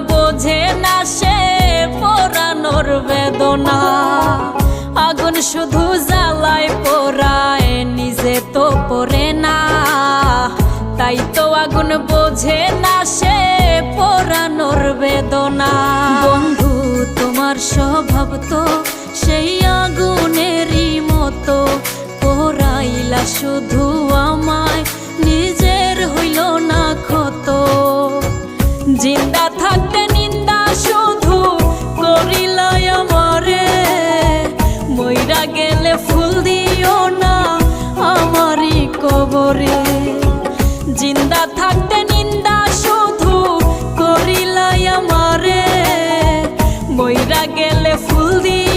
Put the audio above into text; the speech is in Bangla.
বোঝে না সে পোড়ানোর বেদনা। আগুন শুধু জ্বালায় পোড়ায়, নিজে তো পড়ে না। তাই তো আগুন বোঝে না সে পোড়ানোর বেদনা। বন্ধু তোমার স্বভাব তো সেই আগুনেরই মতো, পোড়াইলা শুধু আমায়, নিজের হইল না ক্ষত। জিন্দা থাকতে নিন্দা শুধু করিলাই আমারে, মইরা গেলে ফুল দিও না আমারই কবরে। জিন্দা থাকতে নিন্দা শুধু করিলাই আমারে, মইরা গেলে ফুল দিও